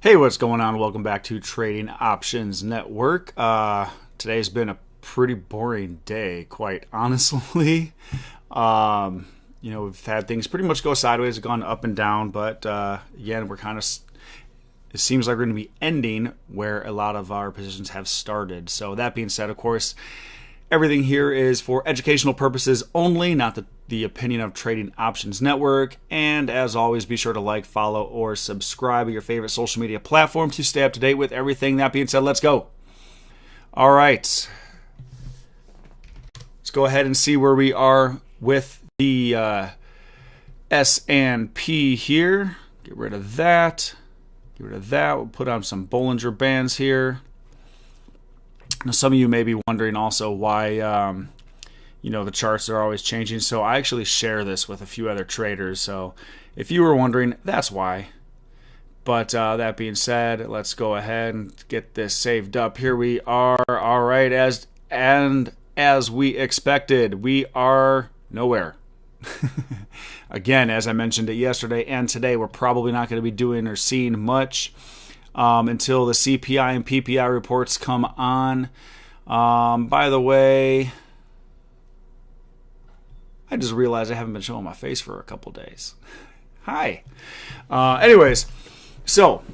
Hey, what's going on? Welcome back to Trading Options Network. Today's been a pretty boring day, quite honestly. We've had things pretty much go sideways, gone up and down, but again, it seems like we're going to be ending where a lot of our positions have started. So that being said, of course, everything here is for educational purposes only, not the opinion of Trading Options Network. And as always, be sure to like, follow, or subscribe to your favorite social media platform to stay up to date with everything. That being said, let's go. All right. Let's go ahead and see where we are with the S&P here. Get rid of that. Get rid of that. We'll put on some Bollinger Bands here. Now, some of you may be wondering also why, the charts are always changing. So I actually share this with a few other traders. So if you were wondering, that's why. But that being said, let's go ahead and get this saved up. Here we are. All right. As we expected, we are nowhere. Again, as I mentioned it yesterday and today, we're probably not going to be doing or seeing much until the CPI and PPI reports come on. By the way, I just realized I haven't been showing my face for a couple days. Hi. Anyways, so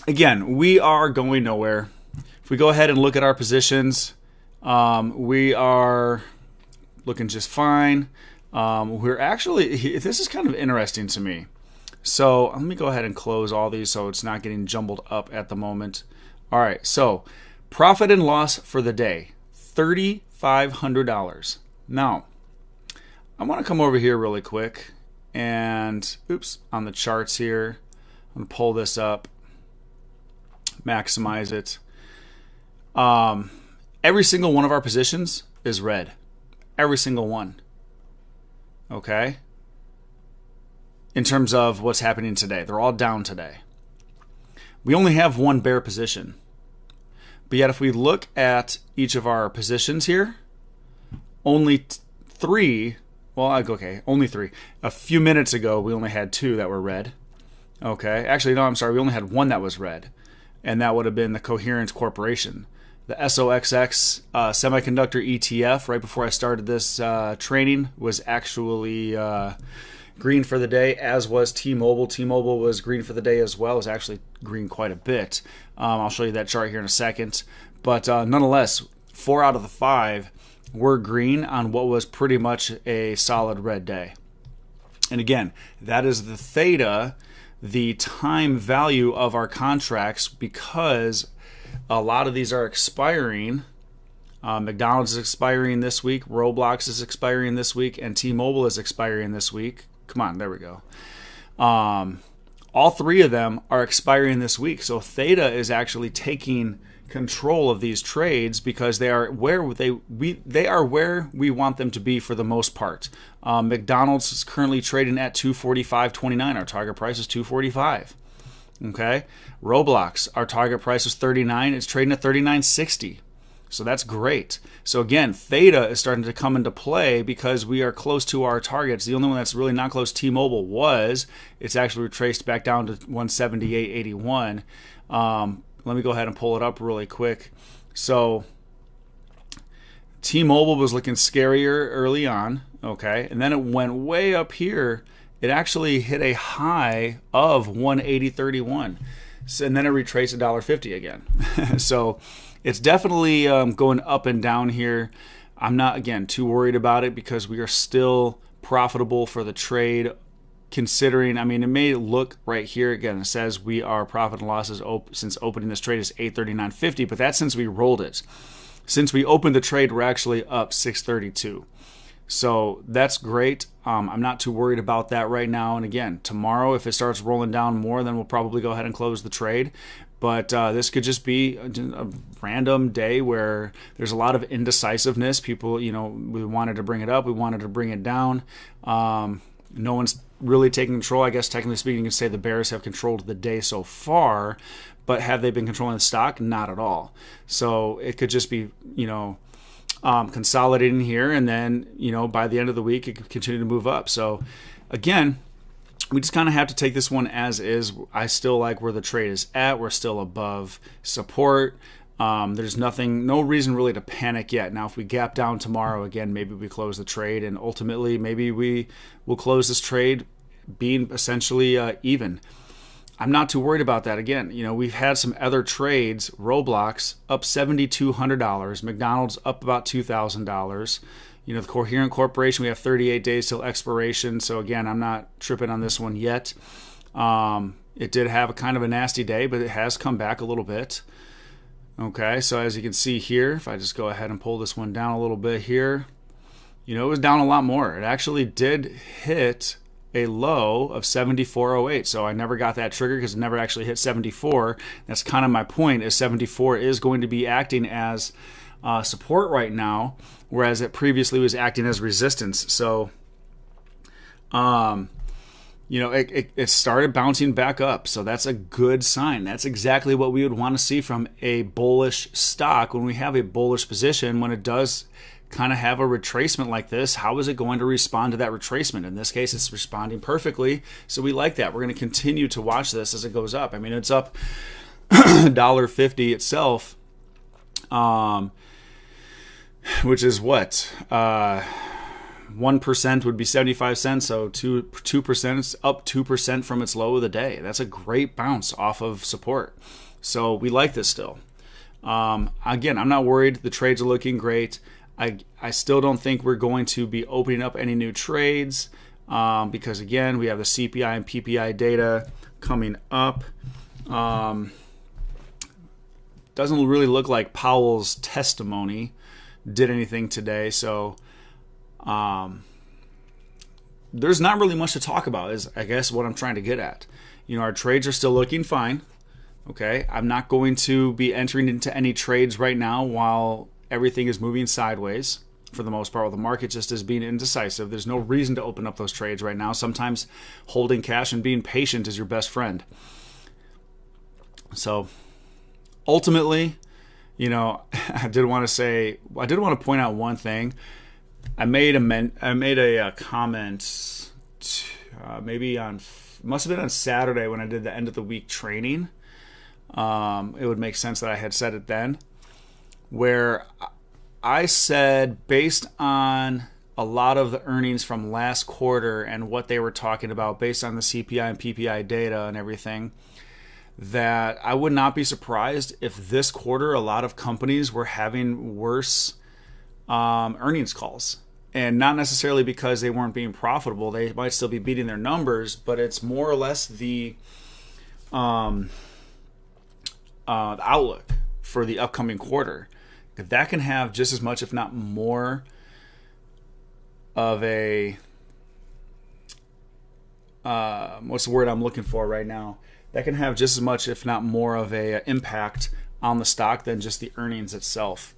again, we are going nowhere. If we go ahead and look at our positions, we are looking just fine. We're actually, this is kind of interesting to me. So let me go ahead and close all these so it's not getting jumbled up at the moment. All right, so profit and loss for the day, $3,500. Now, I want to come over here really quick and, on the charts here, I'm going to pull this up, maximize it. Every single one of our positions is red. Every single one. Okay? In terms of what's happening today. They're all down today. We only have one bear position. But yet if we look at each of our positions here, only three. Only three. A few minutes ago, we only had two that were red. Okay. Actually, no, I'm sorry. We only had one that was red. And that would have been the Coherent Corporation. The SOXX semiconductor ETF, right before I started this training, was actually green for the day, as was T-Mobile. T-Mobile was green for the day as well. It was actually green quite a bit. I'll show you that chart here in a second. But nonetheless, 4 out of the 5 were green on what was pretty much a solid red day. And again, that is the theta, the time value of our contracts, because a lot of these are expiring. McDonald's is expiring this week, Roblox is expiring this week, and T-Mobile is expiring this week. Come on, there we go. All three of them are expiring this week. So theta is actually taking control of these trades because they are where we want them to be for the most part. McDonald's is currently trading at $245.29. Our target price is $245. Okay, Roblox, our target price was $39. It's trading at $39.60. So that's great. So again, theta is starting to come into play because we are close to our targets. The only one that's really not close, T-Mobile, it's actually retraced back down to 178.81. Let me go ahead and pull it up really quick. So T-Mobile was looking scarier early on, okay, and then it went way up here. It actually hit a high of 180.31, and then it retraced $1.50 again. So it's definitely going up and down here. I'm not, again, too worried about it because we are still profitable for the trade. Considering, it may look right here, again, it says we are profit and losses since opening this trade is $839.50, but that's since we rolled it. Since we opened the trade, we're actually up $632. So that's great. I'm not too worried about that right now. And again, tomorrow, if it starts rolling down more, then we'll probably go ahead and close the trade. But this could just be a random day where there's a lot of indecisiveness. People, we wanted to bring it up, we wanted to bring it down. No one's really taking control. I guess technically speaking, you can say the bears have controlled the day so far, but have they been controlling the stock? Not at all. So it could just be, consolidating here, and then, by the end of the week, it could continue to move up. So again, we just kind of have to take this one as is. I still like where the trade is at. We're still above support. There's no reason really to panic yet. Now, if we gap down tomorrow again, maybe we close the trade, and ultimately maybe we will close this trade being essentially even. I'm not too worried about that. Again, we've had some other trades. Roblox up $7,200. McDonald's up about $2,000. The Coherent Corporation, we have 38 days till expiration. So again, I'm not tripping on this one yet. It did have a kind of a nasty day, but it has come back a little bit. Okay, so as you can see here, if I just go ahead and pull this one down a little bit here, it was down a lot more. It actually did hit a low of 74.08. So I never got that trigger because it never actually hit 74. That's kind of my point, is 74 is going to be acting as support right now, whereas it previously was acting as resistance. So, it started bouncing back up. So that's a good sign. That's exactly what we would want to see from a bullish stock. When we have a bullish position, when it does kind of have a retracement like this, how is it going to respond to that retracement? In this case, it's responding perfectly. So we like that. We're going to continue to watch this as it goes up. I mean, it's up $1.50 itself. Which is what? 1% would be 75 cents, so 2% is up 2% from its low of the day. That's a great bounce off of support. So we like this still. Again, I'm not worried. The trades are looking great. I still don't think we're going to be opening up any new trades because, again, we have the CPI and PPI data coming up. Doesn't really look like Powell's testimony did anything today, so there's not really much to talk about, is I guess what I'm trying to get at. Our trades are still looking fine. Okay, I'm not going to be entering into any trades right now while everything is moving sideways. For the most part, while the market just is being indecisive, there's no reason to open up those trades right now. Sometimes holding cash and being patient is your best friend. So ultimately, I did want to point out one thing. I made a comment, maybe must have been on Saturday when I did the end of the week training. It would make sense that I had said it then, where I said, based on a lot of the earnings from last quarter and what they were talking about, based on the CPI and PPI data and everything, that I would not be surprised if this quarter a lot of companies were having worse earnings calls. And not necessarily because they weren't being profitable. They might still be beating their numbers, but it's more or less the outlook for the upcoming quarter. That can have just as much, if not more, of a what's the word I'm looking for right now? That can have just as much, if not more, of a impact on the stock than just the earnings itself.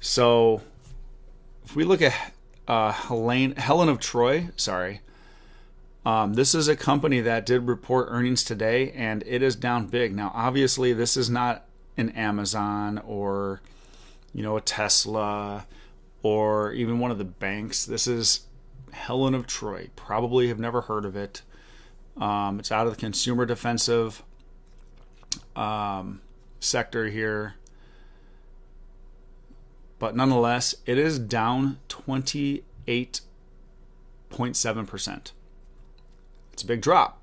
So if we look at Helen of Troy, this is a company that did report earnings today, and it is down big. Now, obviously, this is not an Amazon or a Tesla or even one of the banks. This is Helen of Troy. Probably have never heard of it. It's out of the consumer defensive sector here. But nonetheless, it is down 28.7%. It's a big drop.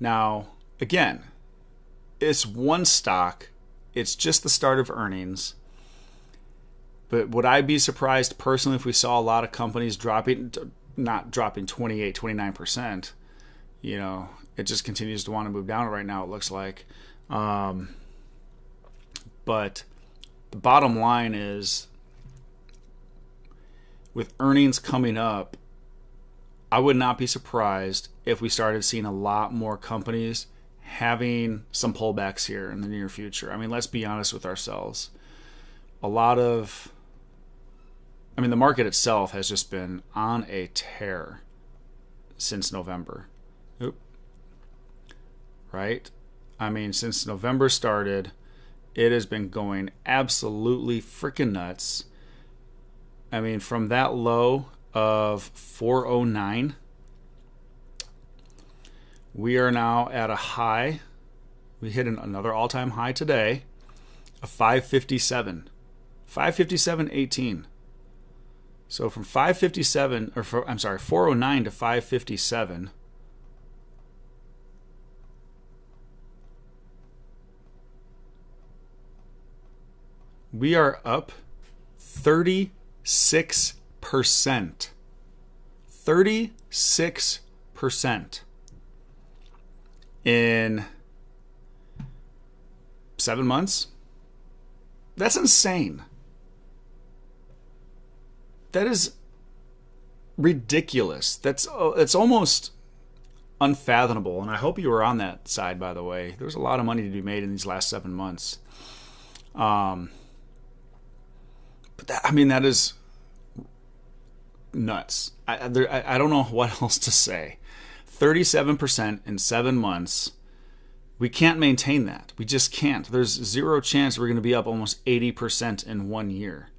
Now, again, it's one stock. It's just the start of earnings. But would I be surprised personally if we saw a lot of companies not dropping 28, 29%? It just continues to want to move down right now, it looks like. But the bottom line is, with earnings coming up, I would not be surprised if we started seeing a lot more companies having some pullbacks here in the near future. I mean, let's be honest with ourselves. The market itself has just been on a tear since November. Right? Since November started, it has been going absolutely freaking nuts. From that low of 409, We are now at a high. We hit another all-time high today of 557. 557.18. So from 557, I'm sorry, 409 to 557. We are up 36%. 36% in 7 months. That's insane. That is ridiculous. It's almost unfathomable. And I hope you were on that side, by the way. There's a lot of money to be made in these last 7 months. But that is nuts. I don't know what else to say. 37% in 7 months. We can't maintain that. We just can't. There's zero chance we're going to be up almost 80% in 1 year.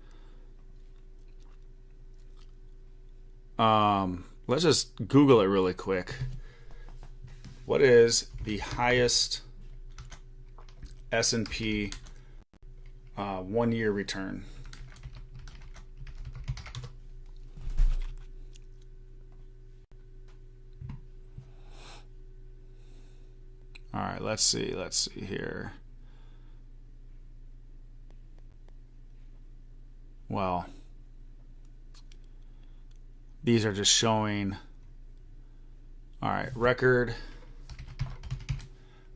Let's just Google it really quick. What is the highest S&P 1 year return? All right, let's see here. Well, these are just showing. All right, record.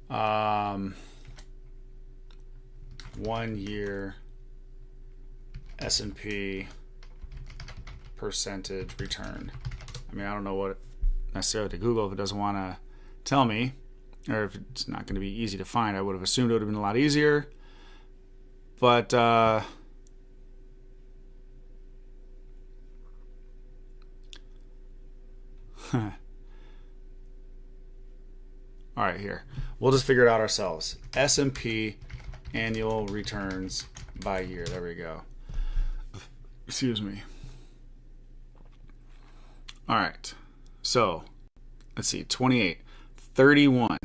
1 year S&P percentage return. I mean, I don't know what necessarily to Google if it doesn't want to tell me, or if it's not going to be easy to find. I would have assumed it would have been a lot easier. But all right, here. We'll just figure it out ourselves. S&P annual returns by year. There we go. Excuse me. All right. So, let's see. 28. 31.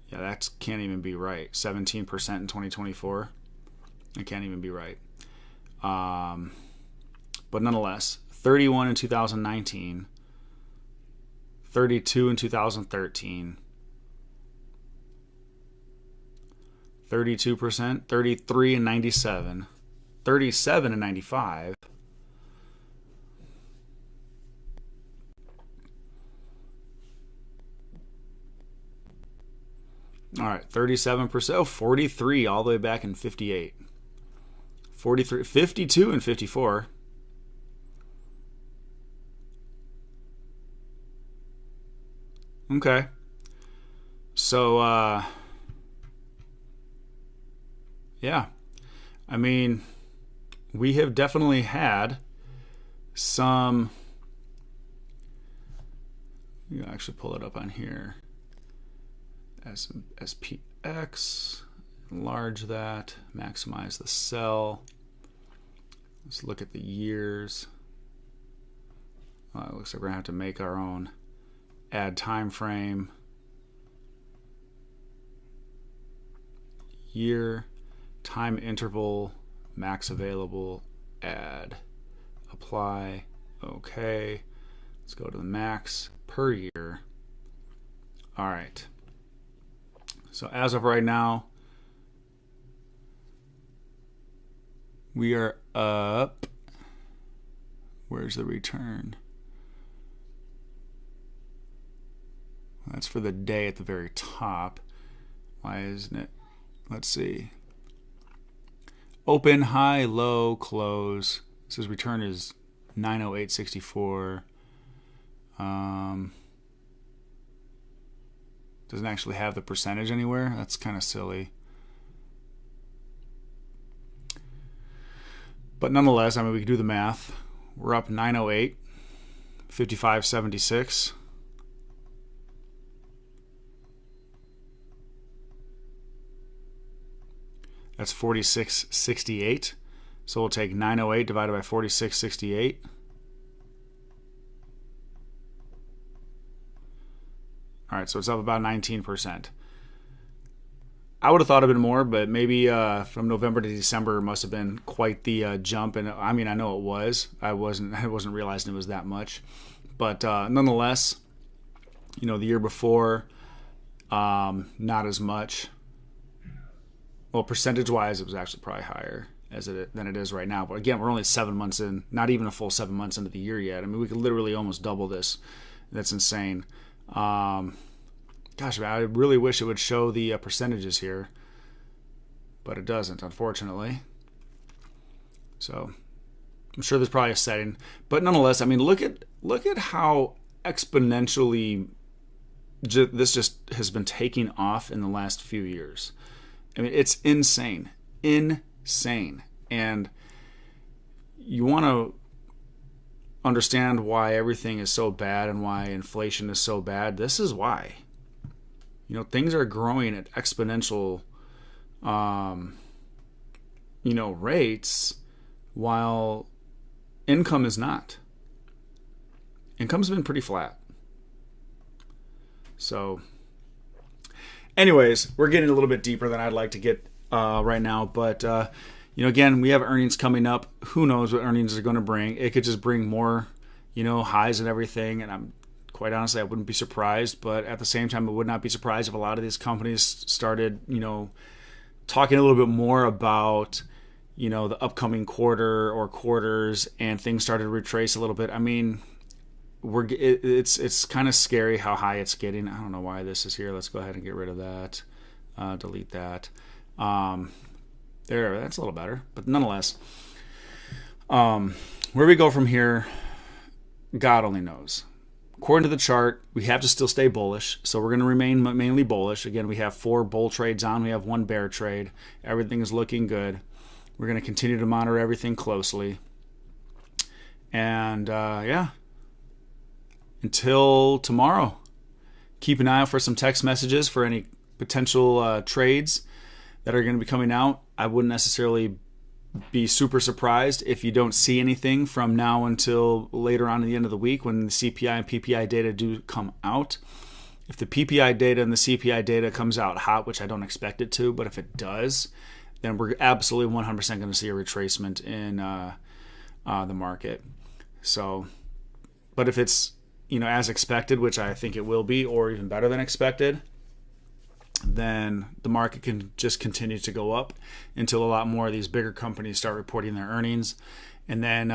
Yeah, that can't even be right. 17% in 2024. It can't even be right. But nonetheless, 31 in 2019. 32 in 2013. 32%. 33 in 97. 37 in 95. All right, 37%. Oh, 43 all the way back in 58. 43, 52 and 54. Okay. So, yeah. I mean, we have definitely had some. You can actually pull it up on here. SPX, enlarge that, maximize the cell. Let's look at the years. It looks like we're going to have to make our own. Add time frame. Year, time interval, max available, add, apply, okay. Let's go to the max per year. All right. So as of right now, we are up. Where's the return? That's for the day at the very top. Why isn't it? Let's see. Open, high, low, close. It says return is 908.64. Doesn't actually have the percentage anywhere. That's kind of silly. But nonetheless, I mean, we can do the math. We're up 908, 55.76. That's 46.68. So we'll take 908 divided by 46.68. All right, so it's up about 19%. I would have thought a bit more, but maybe from November to December must have been quite the jump. And I mean, I know it was. I wasn't realizing it was that much, but nonetheless, the year before, not as much. Well, percentage-wise, it was actually probably higher than it is right now. But again, we're only 7 months in, not even a full 7 months into the year yet. I mean, we could literally almost double this. That's insane. Gosh, man, I really wish it would show the percentages here, but it doesn't, unfortunately. So I'm sure there's probably a setting, but nonetheless, I mean, look at how exponentially this just has been taking off in the last few years. I mean, it's insane, and you want to understand why everything is so bad and why inflation is so bad. This is why. Things are growing at exponential, rates, while income is not. Income's been pretty flat. So, anyways, we're getting a little bit deeper than I'd like to get right now. But, again, we have earnings coming up. Who knows what earnings are going to bring? It could just bring more, highs and everything. And quite honestly, I wouldn't be surprised, but at the same time, I would not be surprised if a lot of these companies started, talking a little bit more about, the upcoming quarter or quarters, and things started to retrace a little bit. I mean, it's kind of scary how high it's getting. I don't know why this is here. Let's go ahead and get rid of that, delete that. There, that's a little better, but nonetheless, where we go from here, God only knows. According to the chart, we have to still stay bullish, so we're going to remain mainly bullish. Again, we have 4 bull trades on. We have 1 bear trade. Everything is looking good. We're going to continue to monitor everything closely. And, until tomorrow, keep an eye out for some text messages for any potential trades that are going to be coming out. I wouldn't necessarily be super surprised if you don't see anything from now until later on at the end of the week when the CPI and PPI data do come out. If the PPI data and the CPI data comes out hot, which I don't expect it to, but if it does, then we're absolutely 100% going to see a retracement in the market. So, but if it's as expected, which I think it will be, or even better than expected, then the market can just continue to go up until a lot more of these bigger companies start reporting their earnings. And then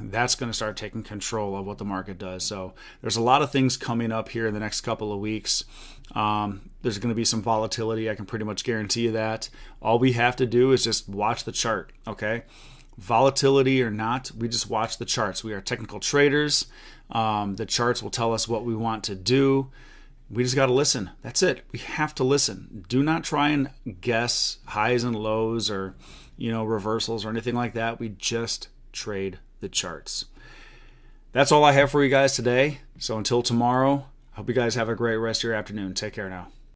that's going to start taking control of what the market does. So there's a lot of things coming up here in the next couple of weeks. There's going to be some volatility. I can pretty much guarantee you that. All we have to do is just watch the chart, okay? Volatility or not, we just watch the charts. We are technical traders. The charts will tell us what we want to do. We just got to listen. That's it. We have to listen. Do not try and guess highs and lows or, reversals or anything like that. We just trade the charts. That's all I have for you guys today. So until tomorrow, I hope you guys have a great rest of your afternoon. Take care now.